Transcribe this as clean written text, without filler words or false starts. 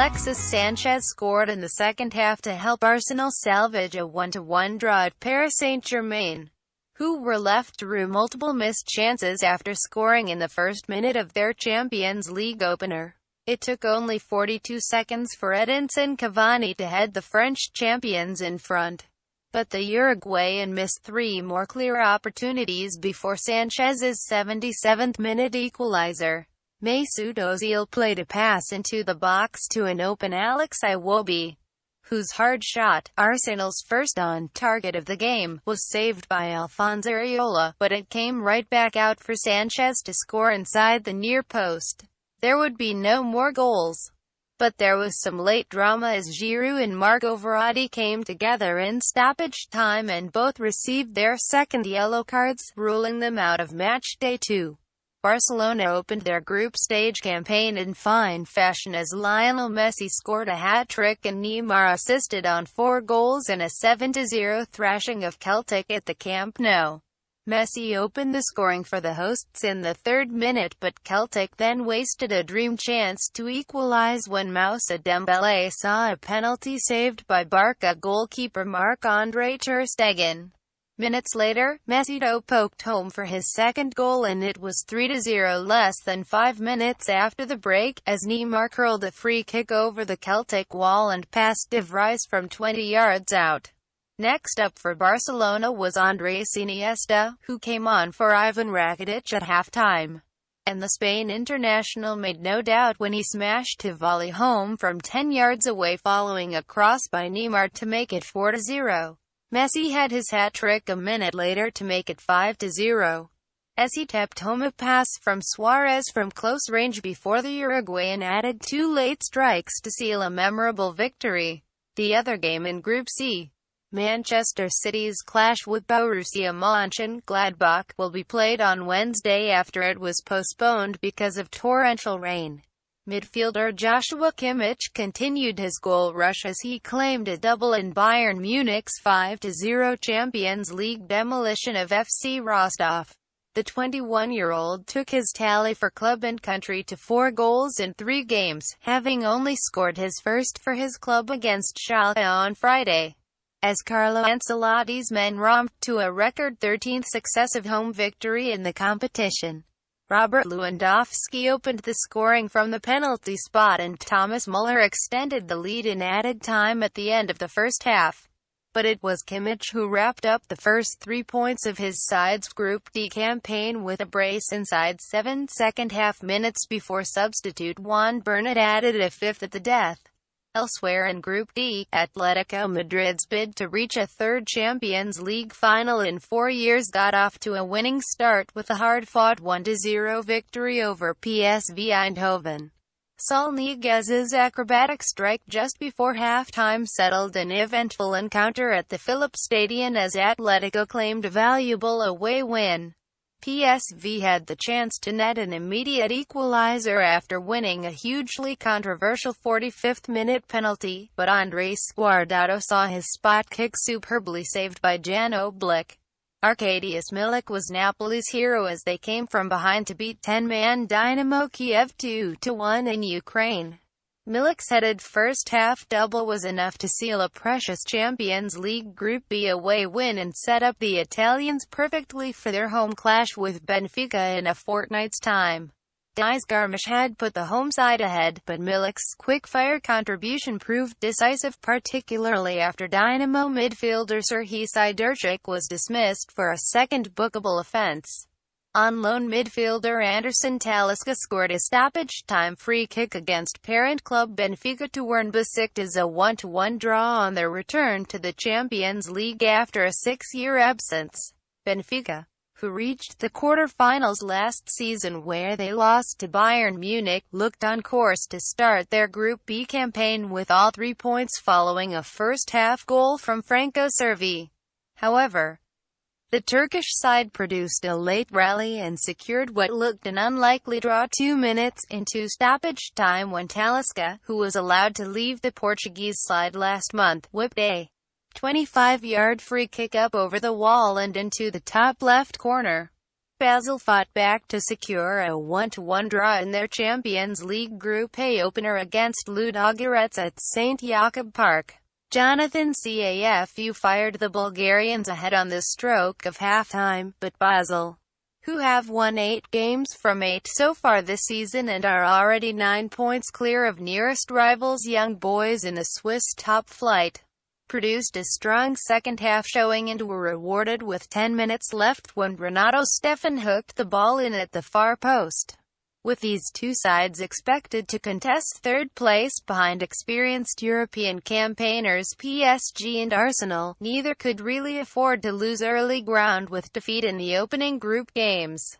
Alexis Sanchez scored in the second half to help Arsenal salvage a 1-1 draw at Paris Saint-Germain, who were left through multiple missed chances after scoring in the first minute of their Champions League opener. It took only 42 seconds for Edinson Cavani to head the French champions in front, but the Uruguayan missed three more clear opportunities before Sanchez's 77th-minute equalizer. Mesut Ozil played a pass into the box to an open Alexis Sanchez, whose hard shot, Arsenal's first on target of the game, was saved by Alphonso Areola, but it came right back out for Sanchez to score inside the near post. There would be no more goals, but there was some late drama as Giroud and Marco Verratti came together in stoppage time and both received their second yellow cards, ruling them out of match day 2. Barcelona opened their group stage campaign in fine fashion as Lionel Messi scored a hat-trick and Neymar assisted on 4 goals in a 7-0 thrashing of Celtic at the Camp Nou. Messi opened the scoring for the hosts in the 3rd minute, but Celtic then wasted a dream chance to equalize when Moussa Dembélé saw a penalty saved by Barca goalkeeper Marc-André ter Stegen. Minutes later, Messi poked home for his second goal and it was 3-0 less than 5 minutes after the break, as Neymar curled a free kick over the Celtic wall and passed De Vries from 20 yards out. Next up for Barcelona was Andres Iniesta, who came on for Ivan Rakitic at halftime. And the Spain international made no doubt when he smashed a volley home from 10 yards away following a cross by Neymar to make it 4-0. Messi had his hat-trick a minute later to make it 5-0, as he tapped home a pass from Suarez from close range before the Uruguayan added 2 late strikes to seal a memorable victory. The other game in Group C, Manchester City's clash with Borussia Mönchengladbach, will be played on Wednesday after it was postponed because of torrential rain. Midfielder Joshua Kimmich continued his goal rush as he claimed a double in Bayern Munich's 5-0 Champions League demolition of FC Rostov. The 21-year-old took his tally for club and country to 4 goals in 3 games, having only scored his first for his club against Schalke on Friday. As Carlo Ancelotti's men romped to a record 13th successive home victory in the competition. Robert Lewandowski opened the scoring from the penalty spot and Thomas Muller extended the lead in added time at the end of the first half. But it was Kimmich who wrapped up the first 3 points of his side's Group D campaign with a brace inside 7 second-half minutes before substitute Juan Bernat added a 5th at the death. Elsewhere in Group D, Atletico Madrid's bid to reach a 3rd Champions League final in 4 years got off to a winning start with a hard-fought 1-0 victory over PSV Eindhoven. Saul Niguez's acrobatic strike just before halftime settled an eventful encounter at the Philips Stadium as Atletico claimed a valuable away win. PSV had the chance to net an immediate equalizer after winning a hugely controversial 45th-minute penalty, but Andres Guardado saw his spot kick superbly saved by Jan Oblak. Arkadiusz Milik was Napoli's hero as they came from behind to beat 10-man Dynamo Kiev 2-1 in Ukraine. Milik's headed first-half double was enough to seal a precious Champions League Group B away win and set up the Italians perfectly for their home clash with Benfica in a fortnight's time. Diaz Garmisch had put the home side ahead, but Milik's quick-fire contribution proved decisive, particularly after Dynamo midfielder Serhij Siderchik was dismissed for a second bookable offense. On loan midfielder Anderson Talisca scored a stoppage-time free kick against parent club Benfica to earn Besiktas a 1-1 draw on their return to the Champions League after a 6-year absence. Benfica, who reached the quarter-finals last season where they lost to Bayern Munich, looked on course to start their Group B campaign with all 3 points following a first-half goal from Franco Cervi. However, the Turkish side produced a late rally and secured what looked an unlikely draw 2 minutes into stoppage time when Talisca, who was allowed to leave the Portuguese side last month, whipped a 25-yard free kick up over the wall and into the top left corner. Basel fought back to secure a 1-1 draw in their Champions League Group A opener against Ludogorets at St. Jakob Park. Jonathan Cafu fired the Bulgarians ahead on the stroke of halftime, but Basel, who have won 8 games from 8 so far this season and are already 9 points clear of nearest rivals Young Boys in the Swiss top flight, produced a strong second-half showing and were rewarded with 10 minutes left when Renato Stefan hooked the ball in at the far post. With these two sides expected to contest third place behind experienced European campaigners PSG and Arsenal, neither could really afford to lose early ground with defeat in the opening group games.